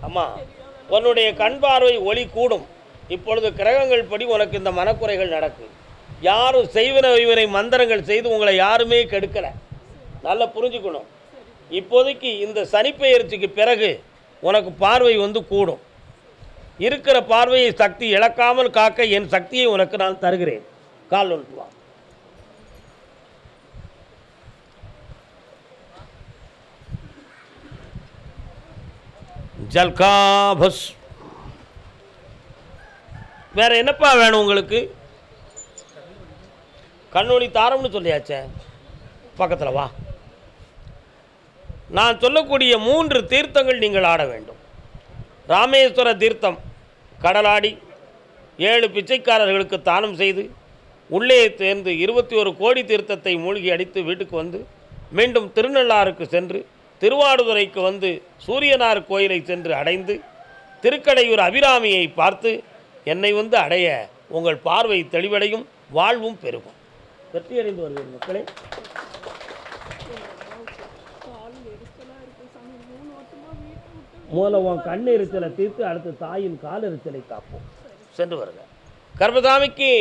அம்மா, உன்னுடைய கண் பார்வை ஒளி கூடும். இப்பொழுது கிரகங்கள் படி உனக்கு இந்த மனக்குறைகள் நடக்கும். யாரும் செய்வன வைவனை மந்திரங்கள் செய்து உங்களை யாருமே கெடுக்கலை. நல்லா புரிஞ்சுக்கணும். இப்போதைக்கு இந்த சனிப்பெயர்ச்சிக்கு பிறகு உனக்கு பார்வை வந்து கூடும். இருக்கிற பார்வையை சக்தி இழக்காமல் காக்க என் சக்தியை உனக்கு நான் தருகிறேன். கால் ஒன்று வா. ஜல்காபஸ். வேற என்னப்பா வேணும் உங்களுக்கு? கண்ணொளி தாரம்னு சொல்லியாச்சே, பக்கத்தில் வா. நான் சொல்லக்கூடிய 3 தீர்த்தங்கள் நீங்கள் ஆட வேண்டும். ராமேஸ்வர தீர்த்தம் கடலாடி 7 பிச்சைக்காரர்களுக்கு தானம் செய்து உள்ளே சேர்ந்து 21 கோடி தீர்த்தத்தை மூழ்கி அடித்து வீட்டுக்கு வந்து மீண்டும் திருநள்ளாறுக்கு சென்று திருவாடுதுறைக்கு வந்து சூரியனார் கோயிலை சென்று அடைந்து திருக்கடையூர் அபிராமியை பார்த்து என்னை வந்து அடைய உங்கள் பார்வை தெளிவடையும், வாழ்வும் பெருகும். வெற்றியடைந்து வருவீர்கள் மக்களே. முதல்ல உன் கண் எரிச்சலை தீர்த்து அடுத்து தாயின் கால் எரிச்சலை காப்போம். சென்று வருக. கர்மசாமிக்கு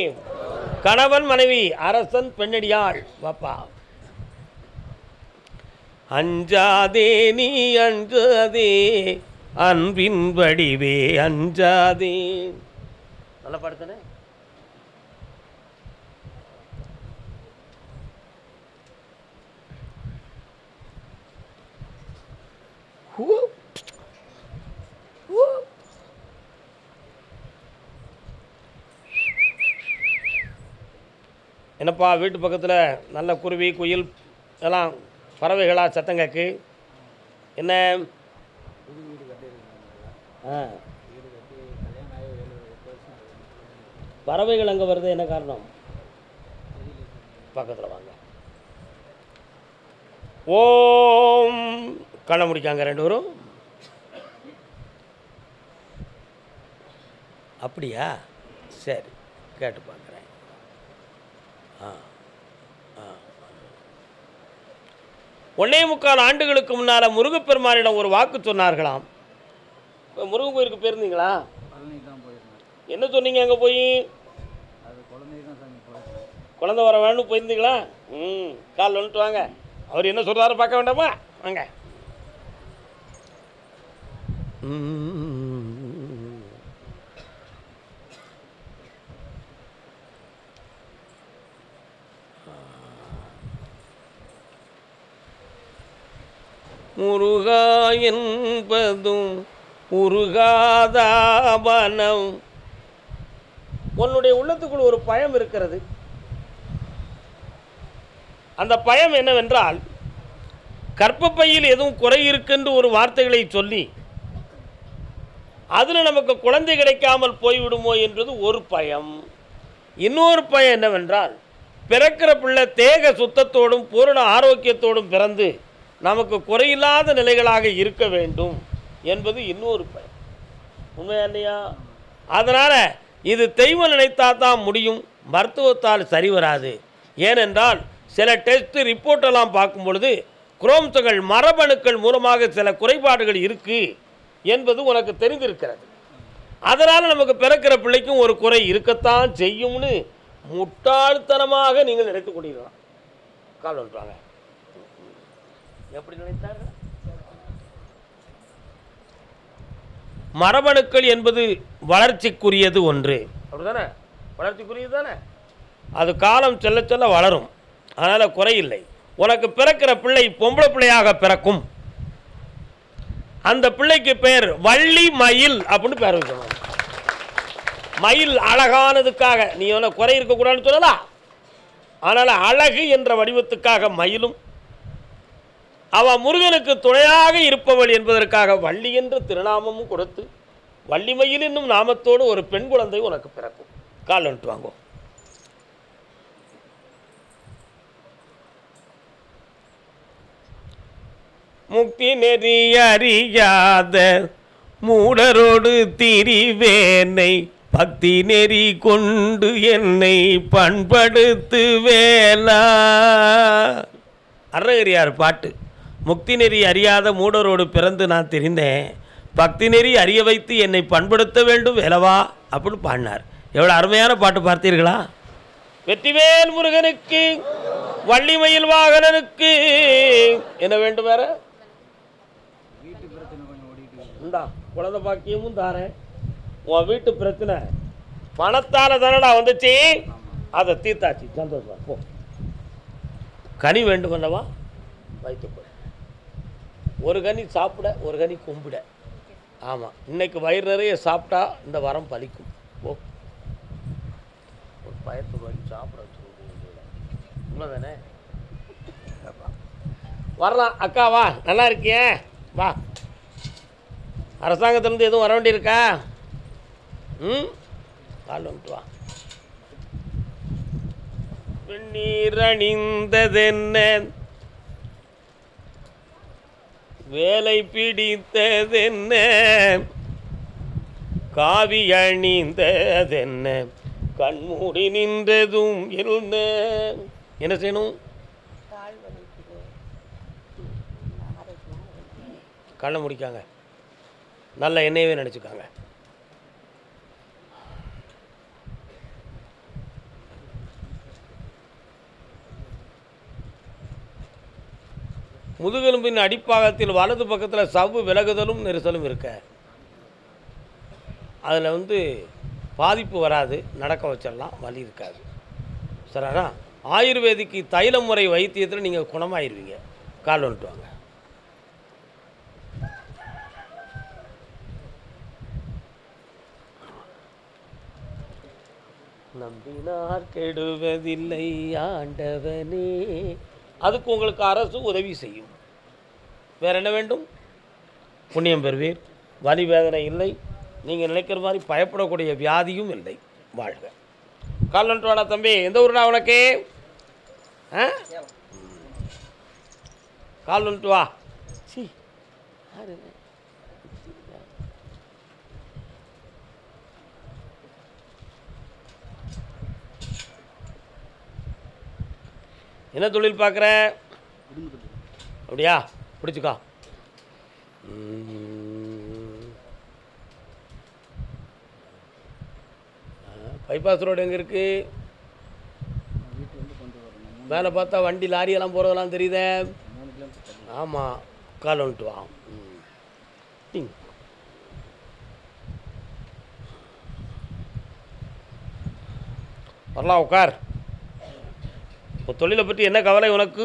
கணவன் மனைவி அரசன் பெண்ணடியாள் வாப்பா. அஞ்சாதே நீ அஞ்சாதே அன்பின் வடிவே அஞ்சாதே. நல்லா பாடுத்தானே? என்னப்பா வீட்டு பக்கத்தில் நல்ல குருவி குயில் எல்லாம் பறவைகளாக சத்தம் கேட்கு. என்ன பறவைகள் அங்கே வருது, என்ன காரணம்? பக்கத்தில் வாங்க. ஓம். கண்ண முடிக்காங்க 2 பேரும். அப்படியா? சரி, கேட்டு பார்க்குறேன். ஒன்னே 3/4 ஆண்டுகளுக்கு முன்னால் முருகப்பெருமானிடம் ஒரு வாக்கு சொன்னார்களாம். முருகன் கோயிலுக்கு போயிருந்தீங்களா? என்ன சொன்னீங்க அங்கே போய்? குழந்தை வர வேணும்னு போயிருந்தீங்களா? கால் வந்துட்டு வாங்க. அவர் என்ன சொல்கிறாரு பார்க்க வேண்டாமா? வாங்க. முருகா என்பதும் முருகாதாபனம். உன்னுடைய உள்ளத்துக்குள் ஒரு பயம் இருக்கிறது. அந்த பயம் என்னவென்றால், கர்ப்பப்பையில் எதுவும் குறை இருக்குன்னு ஒரு வார்த்தைகளை சொல்லி அதில் நமக்கு குழந்தை கிடைக்காமல் போய்விடுமோ என்றது ஒரு பயம். இன்னொரு பயம் என்னவென்றால், பிறக்கிற பிள்ளை தேக சுத்தத்தோடும் பூரண ஆரோக்கியத்தோடும் பிறந்து நமக்கு குறையில்லாத நிலைகளாக இருக்க வேண்டும் என்பது இன்னொரு பயம். உண்மையா இல்லையா? அதனால் இது தெய்வம் நினைத்தா தான் முடியும், மருத்துவத்தால் சரி வராது. ஏனென்றால் சில டெஸ்ட் ரிப்போர்ட்டெல்லாம் பார்க்கும் பொழுது குரோம்சங்கள் மரபணுக்கள் மூலமாக சில குறைபாடுகள் இருக்குது என்பது உனக்கு தெரிந்திருக்கிறது. அதனால் நமக்கு பிறக்கிற பிள்ளைக்கும் ஒரு குறை இருக்கத்தான் செய்யும்னு முட்டாள்தனமாக நீங்கள் நினைத்து கொண்டிருக்கலாம். கால் வந்துட்டாங்க. எப்படி நினைத்தார்? மரபணுக்கள் என்பது வளர்ச்சிக்குரியது ஒன்று, அப்படிதானே? வளர்ச்சிக்குரியது தானே. அது காலம் செல்ல செல்ல வளரும், அதனால் குறையில்லை. உனக்கு பிறக்கிற பிள்ளை பொம்பளை பிள்ளையாக பிறக்கும். அந்த பிள்ளைக்கு பேர் வள்ளி மயில் அப்படின்னு பேர் வைக்கணும். மயில் அழகானதுக்காக, நீ என்ன குறை இருக்கக்கூடாதுன்னு சொல்லலாம். ஆனால் அழகு என்ற வடிவத்துக்காக மயிலும், அவள் முருகனுக்கு துணையாக இருப்பவள் என்பதற்காக வள்ளி என்ற திருநாமமும் கொடுத்து வள்ளிமயில் என்னும் நாமத்தோடு ஒரு பெண் குழந்தை உனக்கு பிறக்கும். கால் வந்துட்டு வாங்கோ. முக்தி நெறி அறியாத மூடரோடு திரிவேனை பக்தி நெறி கொண்டு என்னை பண்படுத்து வேலா. அருணகிரியார் பாட்டு. முக்தி நெறி அறியாத மூடரோடு பிறந்து நான் தெரிந்தேன், பக்தி நெறி அறிய வைத்து என்னை பண்படுத்த வேண்டும் வேலவா அப்படின்னு பாடினார். எவ்வளோ அருமையான பாட்டு பார்த்தீர்களா? வெற்றிவேல் முருகனுக்கு, வள்ளிமயில் வாகனனுக்கு என்ன வேண்டும் வேற? இந்தா குழந்தை பாக்கியமும் தாரேன். உன் வீட்டு பிரச்சனை பணத்தால் தானடா வந்துச்சு, அதை தீர்த்தாச்சு, சந்தோஷமா போ. கனி வேண்டும் அல்லவா? வைத்துக்கொள். ஒரு கனி சாப்பிட, ஒரு கனி கும்பிட. ஆமாம், இன்னைக்கு வயிறு நிறைய சாப்பிட்டா இந்த வரம் பலிக்கும். போ, ஒரு பயத்து வழி சாப்பிட வச்சுருக்கீங்க. உண்மைதானே? வரலாம். அக்கா வா, நல்லா இருக்கியே, வா. அரசாங்கத்திலேருந்து எதுவும் வர வேண்டியிருக்கா? கால் வந்துட்டு வா. வெந்நீர் அணிந்ததென்ன, வேலை பிடித்ததென்ன, காவி அணிந்ததென்ன, கண்மூடி நின்றதும் என்ன செய்யணும்? கண்ணை முடிக்காங்க, நல்ல எண்ணெயவே நினச்சிக்காங்க. முதுகெலும்பின் அடிப்பாகத்தில் வலது பக்கத்தில் சவ்வு விலகுதலும் நெரிசலும் இருக்க, அதில் பாதிப்பு வராது, நடக்க வச்சிடலாம், வலி இருக்காது. சரிண்ணா? ஆயுர்வேதிக்கு தைல முறை வைத்தியத்தில் நீங்கள் குணமாயிருவீங்க. கால் வந்துட்டு வாங்க. நம்பினார் கெடுவதில்லை ஆண்டவனே. அதுக்கு உங்களுக்கு அரசு உதவி செய்யும். வேற என்ன வேண்டும்? புண்ணியம் பெறுவீர், வலி வேதனை இல்லை, நீங்கள் நினைக்கிற மாதிரி பயப்படக்கூடிய வியாதியும் இல்லை. வாழ்க. கால் வந்துட்டு வாடா தம்பி. எந்த ஊருடா உனக்கு? கால் வந்துட்டு வா. சி என்ன தொழில் பார்க்குற? அப்படியா? பிடிச்சிக்கா. பைபாஸ் ரோடு எங்கே இருக்குது? மேலே பார்த்தா வண்டி லாரியெல்லாம் போகிறதெல்லாம் தெரியுதே. ஆமாம், கால் வந்துட்டு வா. வரலாம், உட்கார். தொழிலை பற்றி என்ன கவலை உனக்கு?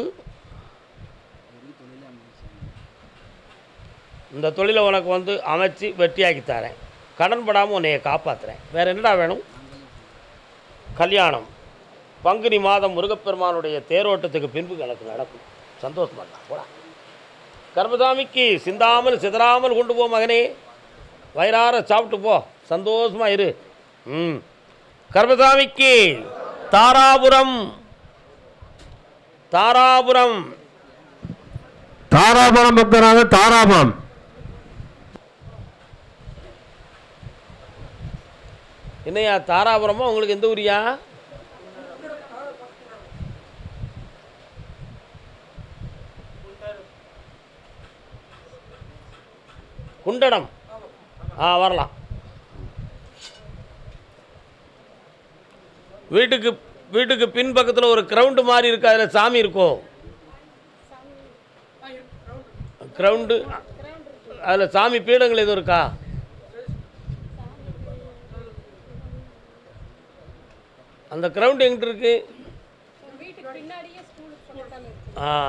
இந்த தொழிலை உனக்கு அமைச்சு வெற்றியாக்கி தரேன், கடன் படாமல் உன்னைய காப்பாற்றுறேன். வேறு என்னடா வேணும்? கல்யாணம் பங்குனி மாதம் முருகப்பெருமானுடைய தேரோட்டத்துக்கு பின்பு எனக்கு நடக்கும். சந்தோஷமா தான் போடா. கர்மசாமிக்கு சிந்தாமல் சிதறாமல் கொண்டு போ மகனே, வயிறார சாப்பிட்டு போ, சந்தோஷமா இரு. கர்மசாமிக்கு தாராபுரம், தாராபுரம், தாராபுரம் பக்தராக தாராபுரம். என்னையா தாராபுரமா? உங்களுக்கு எந்த ஊரியா? குண்டடம். வரலாம். வீட்டுக்கு பின் பக்கத்தில் ஒரு கிரவுண்டு மாதிரி இருக்கு, அதில் சாமி இருக்கும். கிரவுண்டு, அதில் சாமி பீடங்கள் எதுவும் இருக்கா? அந்த கிரவுண்டு எங்கிட்ட இருக்கு?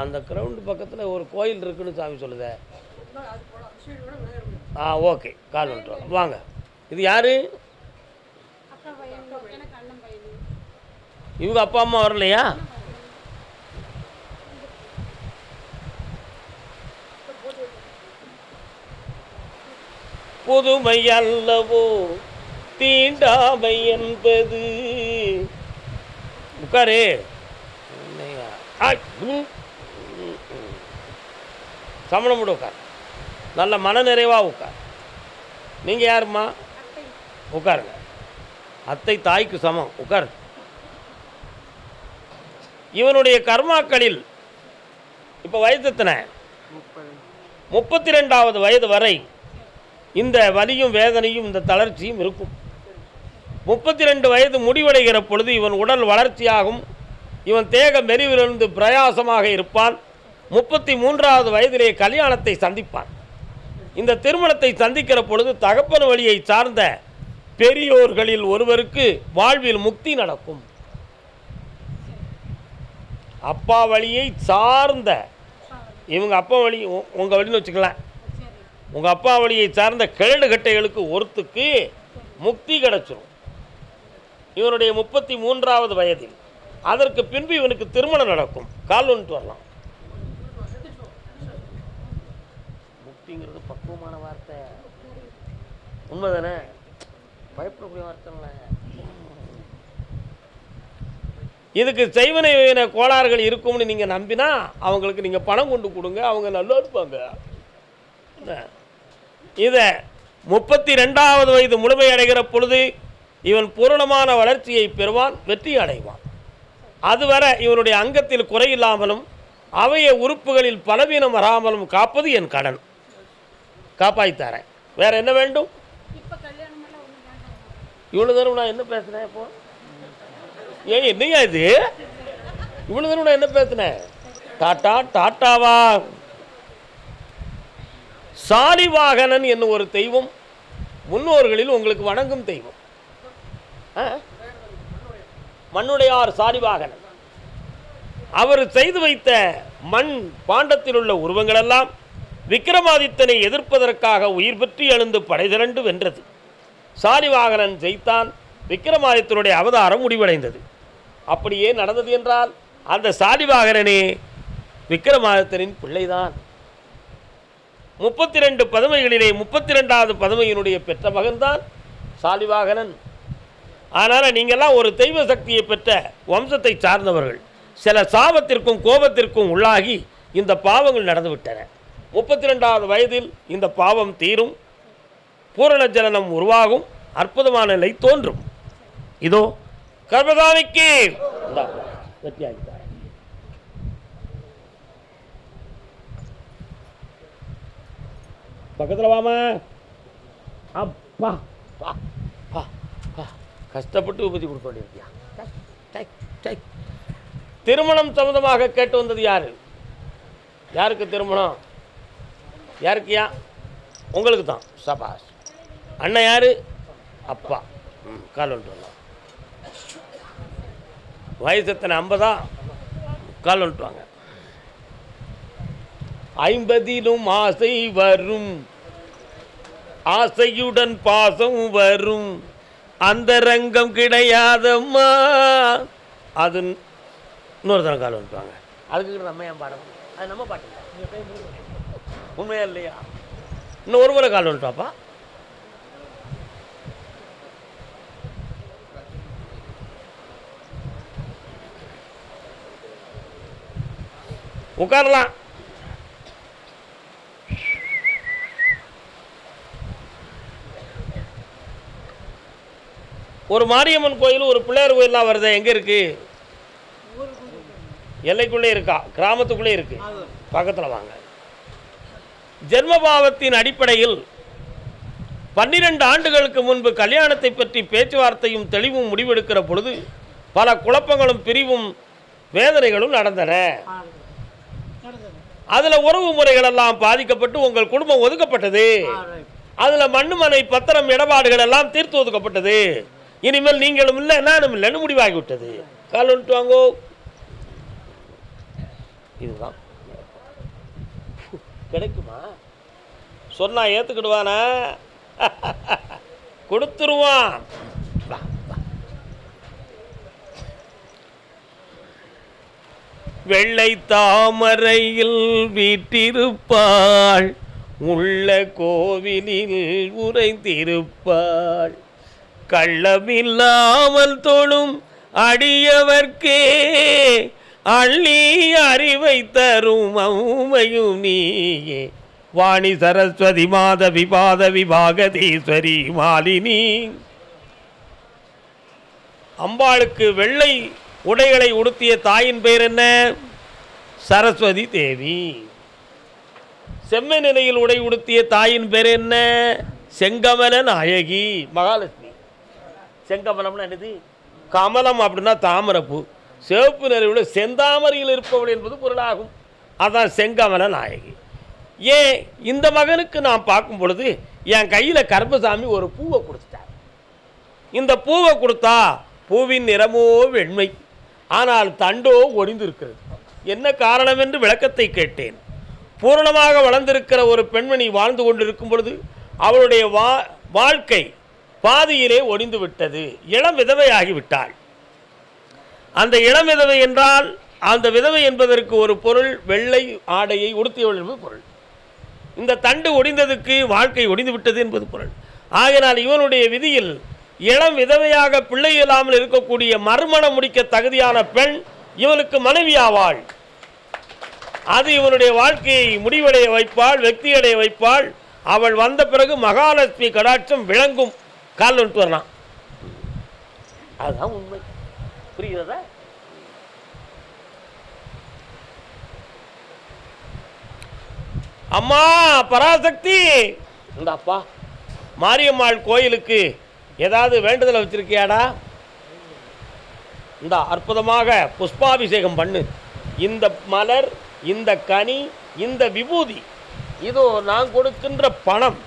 அந்த கிரவுண்டு பக்கத்தில் ஒரு கோயில் இருக்குன்னு சாமி சொல்லுத. ஓகே, கால் வந்துட்டு வாங்க. இது யாரு? இவங்க அப்பா அம்மா வரலையா? புதுமை அல்லவோ தீண்டாமை என்பது. உட்காரு. சமணம் விட உட்கார், நல்ல மன நிறைவாக உட்கார். நீங்கள் யாரும்மா? உட்காருங்க. அத்தை தாய்க்கு சமம், உட்காரு. இவனுடைய கர்மாக்களில் இப்போ வயது எத்தனை? 32வது வயது வரை இந்த வலியும் வேதனையும் இந்த தளர்ச்சியும் இருக்கும். 32 வயது முடிவடைகிற பொழுது இவன் உடல் வளர்ச்சியாகும், இவன் தேக மெலிவிலிருந்து பிரயாசமாக இருப்பான். 33வது வயதிலே கல்யாணத்தை சந்திப்பான். இந்த திருமணத்தை சந்திக்கிற பொழுது தகப்பன் வழியை சார்ந்த பெரியோர்களில் ஒருவருக்கு வாழ்வில் முக்தி நடக்கும். அப்பா வழியை சார்ந்த, இவங்க அப்பா வழி உங்கள் வழின்னு வச்சுக்கலாம், உங்கள் அப்பா வழியை சார்ந்த கிழடு கட்டைகளுக்கு ஒருத்துக்கு முக்தி கிடச்சிடும் இவனுடைய 33வது வயதில். அதற்கு பின்பு இவனுக்கு திருமணம் நடக்கும். கால் வந்துட்டு வரலாம். முக்திங்கிறது பக்குவமான வார்த்தை, உண்மைதானே? பயப்படக்கூடிய வார்த்தை இல்லை. இதுக்கு செய்வனை கோளாறுகள் இருக்கும்னு நீங்கள் நம்பினா அவங்களுக்கு நீங்கள் பணம் கொண்டு கொடுங்க, அவங்க நல்லா இருப்பாங்க. இதை 32வது வயது முழுமை அடைகிற பொழுது இவன் பூரணமான வளர்ச்சியை பெறுவான், வெற்றி அடைவான். அதுவரை இவனுடைய அங்கத்தில் குறையில்லாமலும் அவைய உறுப்புகளில் பலவீனம் வராமலும் காப்பது என் கடன். காப்பாய்த்தாரேன். வேற என்ன வேண்டும்? இவ்வளோ தூரம் நான் என்ன பேசுனேன்? இப்போ ஏன் என்னையா இது? இவ்வளோ தூரம் நான் என்ன பேசுனேன்? டாட்டாவா? சாலிவாகனன் என்னும் ஒரு தெய்வம் முன்னோர்களில் உங்களுக்கு வணங்கும் தெய்வம். மண்ணுடையார் சாலிவாகனன். அவர் செய்து வைத்த மண் பாண்டத்தில் உள்ள உருவங்கள் எல்லாம் விக்ரமாதித்தனை எதிர்ப்பதற்காக உயிர் பெற்று எழுந்து படை திரண்டு வென்றது. சாலிவாகனன் ஜெயித்தான். விக்ரமாதித்தனுடைய அவதாரம் முடிவடைந்தது. அப்படியே நடந்தது என்றால் அந்த சாலிவாகனனே விக்ரமாதித்தனின் பிள்ளைதான். 32 பதுமைகளிலே 32வது பதுமையினுடைய பெற்ற மகன்தான் சாலிவாகனன். அதனால் நீங்கள்லாம் ஒரு தெய்வ சக்தியை பெற்ற வம்சத்தை சார்ந்தவர்கள். சில சாபத்திற்கும் கோபத்திற்கும் உள்ளாகி இந்த பாவங்கள் நடந்துவிட்டன. 32வது வயதில் இந்த பாவம் தீரும், பூரண ஜனனம் உருவாகும், அற்புதமான நிலை தோன்றும். இதோ கர்மதாமிக்கு வெற்றியாகிட்டார். பக்கத்தில் வாமா. அப்பா கஷ்டப்பட்டு உபதி கொடுக்க வேண்டியிருக்கியா? திருமணம் சம்பந்தமாக கேட்டு வந்தது யாரு? யாருக்கு திருமணம்? யாருக்குயா? உங்களுக்கு தான். சபாஷ். அண்ணன் யாரு? அப்பா. கால் வந்துட்டு வரலாம். வயசு எத்தனை? 50? கால் வந்துட்டு வாங்க. 50லும் ஆசை வரும், ஆசையுடன் பாசம் வரும், அந்த ரங்கம் கிடையாதம்மா. அது இன்னொரு தரம் கால் வந்துட்டுவாங்க. அதுக்கு நம்ம ஏன் பாடம்? அது நம்ம பாட்டு உண்மையா இல்லையா? இன்னும் ஒரு முறை கால் வந்துட்டாப்பா. உட்காரலாம். ஒரு மாரியம்மன் கோயில், ஒரு பிள்ளையார் கோயிலாம் வருது. எங்கே இருக்கு? எல்லைக்குள்ளே இருக்கா? கிராமத்துக்குள்ளே இருக்கு. பக்கத்தில் வாங்க. ஜென்மபாவத்தின் அடிப்படையில் 12 ஆண்டுகளுக்கு முன்பு கல்யாணத்தை பற்றி பேச்சுவார்த்தையும் தெளிவும் முடிவெடுக்கிற பொழுது பல குழப்பங்களும் பிரிவும் வேதனைகளும் நடந்தன. அதில் உறவு முறைகள் எல்லாம் பாதிக்கப்பட்டு உங்கள் குடும்பம் ஒதுக்கப்பட்டது. அதில் மண்ணு மனை பத்திரம் இடபாடுகள் எல்லாம் தீர்த்து ஒதுக்கப்பட்டது. இனிமேல் நீங்களும் இல்லை நானும் இல்லைன்னு முடிவாகிவிட்டது. கால் வந்துட்டு வாங்கோ. இதுதான் கிடைக்குமா? சொன்னா ஏற்றுக்கிடுவானா? கொடுத்துருவான். வெள்ளை தாமரையில் வீற்றிருப்பாள், உள்ள கோவிலில் உறைந்திருப்பாள், கள்ளமில்லாமல் தொழும் அடியவர்க்கே அள்ளி அறிவை தரும் அம்மையும் நீயே, வாணி சரஸ்வதி மாதவி பாதவி பாகதீஸ்வரி மாலினி. அம்பாளுக்கு வெள்ளை உடைகளை உடுத்திய தாயின் பெயர் என்ன? சரஸ்வதி தேவி. செம்மை நிலையில் உடை உடுத்திய தாயின் பெயர் என்ன? செங்கமல நாயகி மகாலட்சுமி. செங்கமலம்னா என்னது? கமலம் அப்படின்னா தாமரைப்பூ, சிவப்பு நிறவில் செந்தாமரையில் இருப்பவள் என்பது பொருளாகும். அதான் செங்கமல நாயகி. ஏன் இந்த மகனுக்கு நான் பார்க்கும் பொழுது என் கையில் கருப்பசாமி ஒரு பூவை கொடுத்துட்டார். இந்த பூவை கொடுத்தா பூவின் நிறமோ வெண்மை, ஆனால் தண்டோ ஒடிந்து இருக்கிறது. என்ன காரணம் என்று விளக்கத்தை கேட்டேன். பூரணமாக வளர்ந்திருக்கிற ஒரு பெண்மணி வாழ்ந்து கொண்டிருக்கும் பொழுது அவளுடைய வாழ்க்கை பாதியிலே ஒடிந்து விட்டது. இளம் விதவையாகிவிட்டாள். அந்த இளம் விதவை என்றால் அந்த விதவை என்பதற்கு ஒரு பொருள் வெள்ளை ஆடையை உடுத்தியவள் என்பது பொருள். இந்த தண்டு ஒடிந்ததுக்கு வாழ்க்கை ஒடிந்து விட்டது என்பது பொருள். ஆகினால் இவனுடைய விதியில் இளம் விதவையாக பிள்ளை இல்லாமல் இருக்கக்கூடிய மறுமணம் முடிக்க தகுதியான பெண் இவனுக்கு மனைவியாவாள். அது இவனுடைய வாழ்க்கையை முடிவடைய வைப்பாள், வெற்றியடைய வைப்பாள். அவள் வந்த பிறகு மகாலட்சுமி கடாட்சம் விளங்கும். கால் வந்துட்டு வரலாம். அதுதான் உண்மை. புரிகிறதா? அம்மா பராசக்தி, இந்த அப்பா மாரியம்மாள் கோயிலுக்கு ஏதாவது வேண்டுதலை வச்சிருக்கியாடா? இந்த அற்புதமாக புஷ்பாபிஷேகம் பண்ணு. இந்த மலர், இந்த கனி, இந்த விபூதி, இதோ நான் கொடுக்கின்ற பணம்,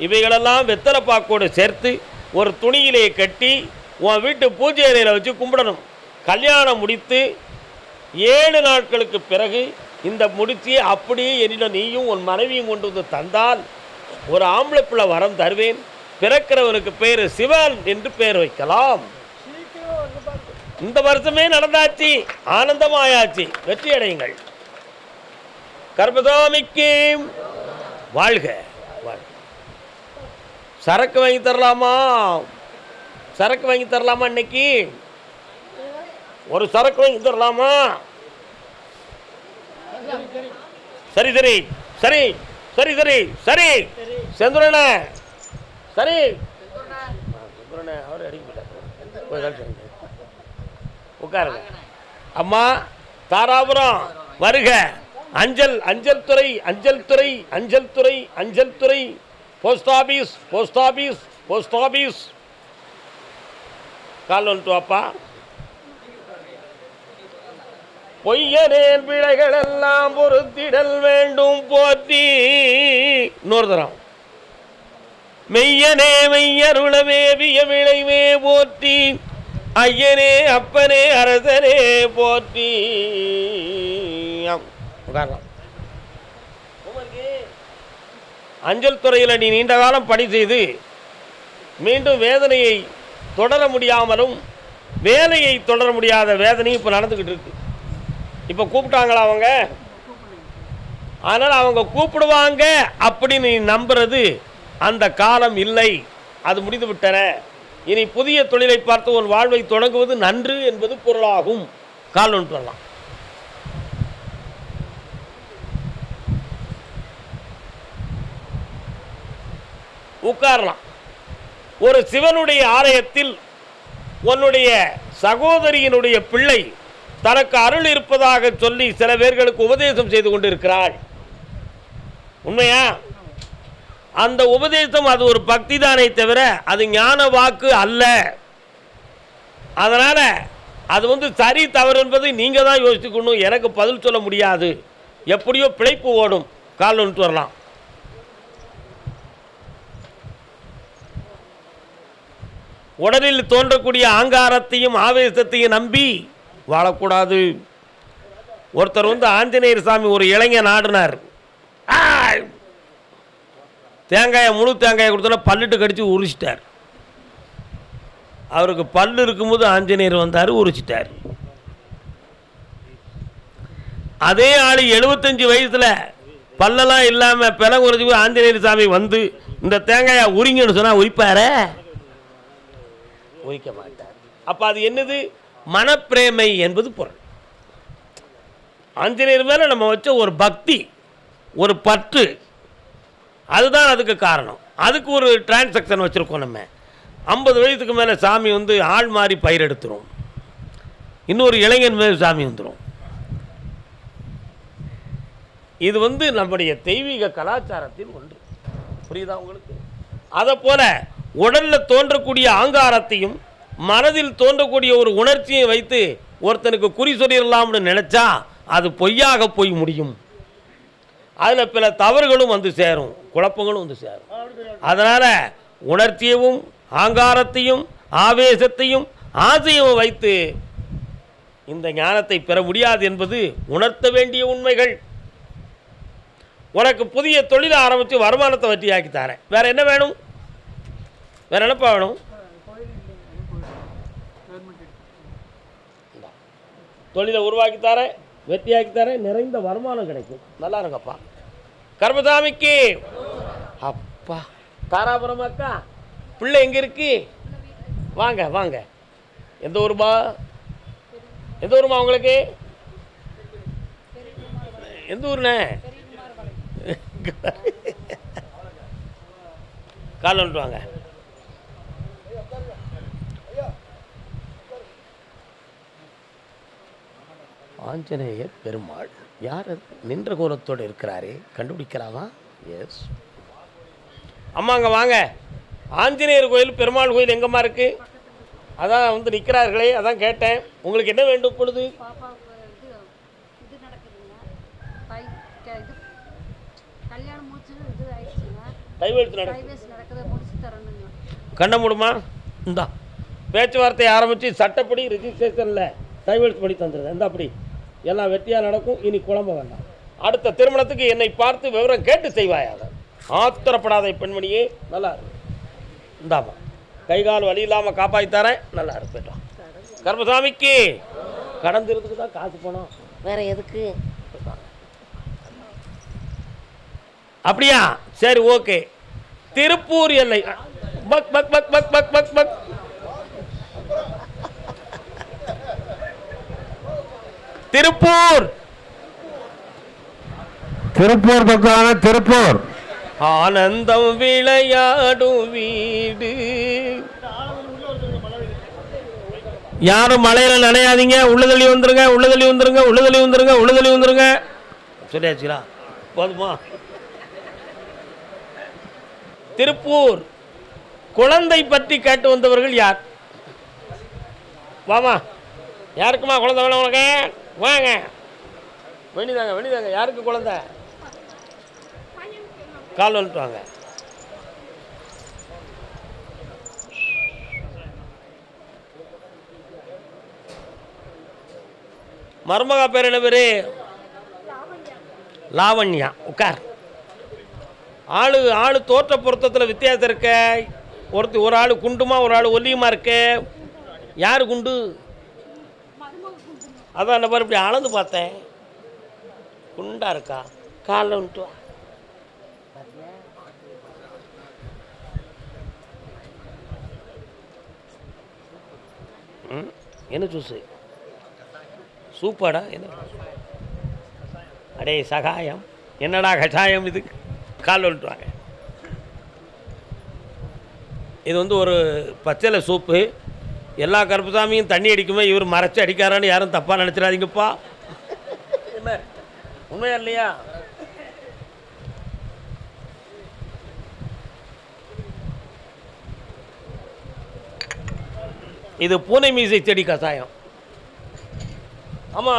இவைகளெல்லாம் வெத்தலை பாக்கோடு சேர்த்து ஒரு துணியிலே கட்டி உன் வீட்டு பூஜை அறையில் வச்சு கும்பிடணும். கல்யாணம் முடித்து 7 நாட்களுக்கு பிறகு இந்த முடிச்சியை அப்படியே என்னிடம் நீயும் உன் மனைவியும் கொண்டு வந்து தந்தால் ஒரு ஆம்பளை பிள்ளை வரம் தருவேன். பிறக்கிறவனுக்கு பேர் சிவன் என்று பெயர் வைக்கலாம். இந்த வருஷமே நடந்தாச்சு, ஆனந்தமாயாச்சு. வெற்றி அடையுங்கள். கர்மசாமிக்கு வாழ்க. சரக்கு வாங்கி தரலாமா? சரக்கு வாங்கி தரலாமா? இன்னைக்கு ஒரு சரக்கு வாங்கி தரலாமா? சரி சரி சரி சரி சரி சரி செந்துரண சரி அவர் அடிக்க உட்காருங்க. அம்மா தாராபுரம் வருக. அஞ்சல் அஞ்சல் துறை அஞ்சல் துறை அஞ்சல் துறை அஞ்சல் துறை post office post office post office. கால் வந்துட்டு வாப்பா. பொய்யனேன் பிழைகள் எல்லாம் பொறுத்திடல் வேண்டும் போற்றி. இன்னொரு தரம். மெய்யனே மெய்யருளவே விய விளைவே போற்றி. ஐயனே அப்பனே அரசனே போற்றி. அஞ்சல் துறையில் நீ நீண்ட காலம் பணி செய்து மீண்டும் வேதனையை தொடர முடியாமலும் வேலையை தொடர முடியாத வேதனையும் இப்போ நடந்துக்கிட்டு இருக்கு. இப்போ கூப்பிட்டாங்களா அவங்க? அதனால் அவங்க கூப்பிடுவாங்க அப்படின்னு நீ நம்புறது அந்த காலம் இல்லை. அது முடிந்து விட்டன. இனி புதிய தொழிலை பார்த்து ஒரு வாழ்வை தொடங்குவது நன்று என்பது பொருளாகும். கால் ஒன்று வரலாம். உட்காரலாம். ஒரு சிவனுடைய ஆலயத்தில் உன்னுடைய சகோதரியினுடைய பிள்ளை தனக்கு அருள் இருப்பதாக சொல்லி சில பேர்களுக்கு உபதேசம் செய்து கொண்டிருக்கிறாள். உண்மையா? அந்த உபதேசம் அது ஒரு பக்தி தானே தவிர அது ஞான வாக்கு அல்ல. அதனால் அது சரி தவறு என்பதை நீங்கள் தான் யோசிச்சுக்கணும். எனக்கு பதில் சொல்ல முடியாது. எப்படியோ பிழைப்பு ஓடும். கால் வந்துட்டு வரலாம். உடலில் தோன்றக்கூடிய ஆங்காரத்தையும் ஆவேசத்தையும் நம்பி வாழக்கூடாது. ஒருத்தர் ஆஞ்சநேயர் சாமி ஒரு இளைஞன் ஆடினார். தேங்காயை முழு தேங்காயை கொடுத்தோன்னா பல்லிட்டு கடித்து உரிச்சிட்டார். அவருக்கு பல்லு இருக்கும்போது ஆஞ்சநேயர் வந்தார், உரிச்சிட்டார். அதே ஆள் 75 வயசில் பல்லெல்லாம் இல்லாமல் பிளவு உரிச்சு போய் ஆஞ்சநேயர் சாமி வந்து இந்த தேங்காயை உரிங்கன்னு சொன்னால் உரிப்பார? உரிக்க மாட்டார். அப்போ அது என்னது? மனப்பிரேமை என்பது பொருள். ஆஞ்சநேயர் மேலே நம்ம வச்ச ஒரு பக்தி, ஒரு பற்று, அதுதான் அதுக்கு காரணம். அதுக்கு ஒரு டிரான்சாக்ஷன் வச்சுருக்கோம். நம்ம 50 வயசுக்கு மேலே சாமி ஆள் மாறி பயிர் எடுத்துரும். இன்னொரு இளைஞன் மேலே சாமி வந்துடும். இது நம்முடைய தெய்வீக கலாச்சாரத்தில் ஒன்று. புரியுதா உங்களுக்கு? அதை போல உடலில் தோன்றக்கூடிய ஆங்காரத்தையும் மனதில் தோன்றக்கூடிய ஒரு உணர்ச்சியை வைத்து ஒருத்தனுக்கு குறி சொல்லிடலாம்னு நினச்சா அது பொய்யாக போய் முடியும். அதில் பல தவறுகளும் வந்து சேரும், குழப்பங்களும் வந்து சேரும். அதனால் உணர்ச்சியவும் ஆங்காரத்தையும் ஆவேசத்தையும் ஆசையும் வைத்து இந்த ஞானத்தை பெற முடியாது என்பது உணர்த்த வேண்டிய உண்மைகள். உனக்கு புதிய தொழிலை ஆரம்பித்து வருமானத்தை வட்டியாக்கி தரேன். வேற என்ன வேணும்? வேற என்னப்பா வேணும்? தொழிலை உருவாக்கி தரேன், வெற்றியாக்கி தரேன், நிறைந்த வருமானம் கிடைக்கும். நல்லா இருங்கப்பா. கர்மசாமிக்கு அப்பா தாராபுரம் அக்கா பிள்ளை எங்கே இருக்கு? வாங்க வாங்க. எந்த ஊருமா? எந்த ஊருமா உங்களுக்கு? எந்த ஊர்ண்ணே? கால் வந்துட்டு வாங்க. ஆஞ்சநேயர் பெருமாள் யார்? அது நின்ற கோலத்தோடு இருக்கிறாரே, கண்டுபிடிக்கலாமா? எஸ். அம்மா அங்கே வாங்க. ஆஞ்சநேயர் கோயில் பெருமாள் கோயில் எங்கம்மா இருக்கு? அதான் வந்து நிற்கிறார்களே, அதான் கேட்டேன். உங்களுக்கு என்ன வேண்டும் இப்பொழுது? கண்ண மூடுமா? இந்தா பேச்சுவார்த்தை ஆரம்பித்து சட்டப்படி ரிஜிஸ்ட்ரேஷனில் டைவர்ஸ் படி தந்துடுது. இந்த அப்படி எல்லாம் வெற்றியாக நடக்கும். இனி குழம்ப வேண்டாம். அடுத்த திருமணத்துக்கு என்னை பார்த்து விவரம் கேட்டு செய்வாயாக. ஆத்திரப்படாத பெண்மணியே, நல்லா இருக்கு. இந்தாமா கைகால் வலி இல்லாமல் காப்பாற்றித்தரேன். நல்லா இருக்கட்டும். கர்மசாமிக்கு கடந்துறதுக்கு தான் காசு போனோம், வேற எதுக்கு? அப்படியா? சரி, ஓகே. திருப்பூர் எல்லை. Buck buck buck buck buck buck buck. Tiruppur Tiruppur பக்கம். திருப்பூர் ஆனந்தம் விளையாடும் வீடு. யாரும் மலையில நனையாதீங்க. உள்ளதள்ளி வந்துருங்க, உள்ளதள்ளி வந்துருங்க, உள்ளதள்ளி வந்துருங்க, உள்ளதள்ளி வந்துருங்க. சொல்லியாச்சுங்களா? போதுமா? திருப்பூர் குழந்தை பற்றி கேட்டு வந்தவர்கள் யார்? வாமா. யாருக்குமா குழந்தை வேணும் உனக்கு? வாங்க. வெளிதாங்க வெளிதாங்க. யாருக்கு குழந்தை? கால் வந்துட்டு வாங்க. மருமகா பேர் என்ன பேரு? லாவண்யா. உட்கார். ஆளு தோற்ற பொருத்தத்தில் வித்தியாசம் இருக்க. ஒரு ஆள் குண்டுமா, ஒரு ஆள் ஒல்லியுமா இருக்கு. யார் குண்டு? அதான் என்ன பாரு, இப்படி அளந்து பார்த்தேன், குண்டா இருக்கா. காலில் வந்துட்டு வா. என்ன ஜூஸு? சூப்பாடா? என்ன? அடே சகாயம், என்னடா கஷாயம் இது? கால் வந்துட்டுவாங்க. இது வந்து ஒரு பச்சளை சூப்பு. எல்லா கருப்புசாமியும் தண்ணி அடிக்குமே, இவர் மறைச்சி அடிக்காரான்னு யாரும் தப்பாக நினச்சிடாதீங்கப்பா. என்ன உண்மையா இல்லையா? இது பூனை மீசை செடி கஷாயம். ஆமாம்.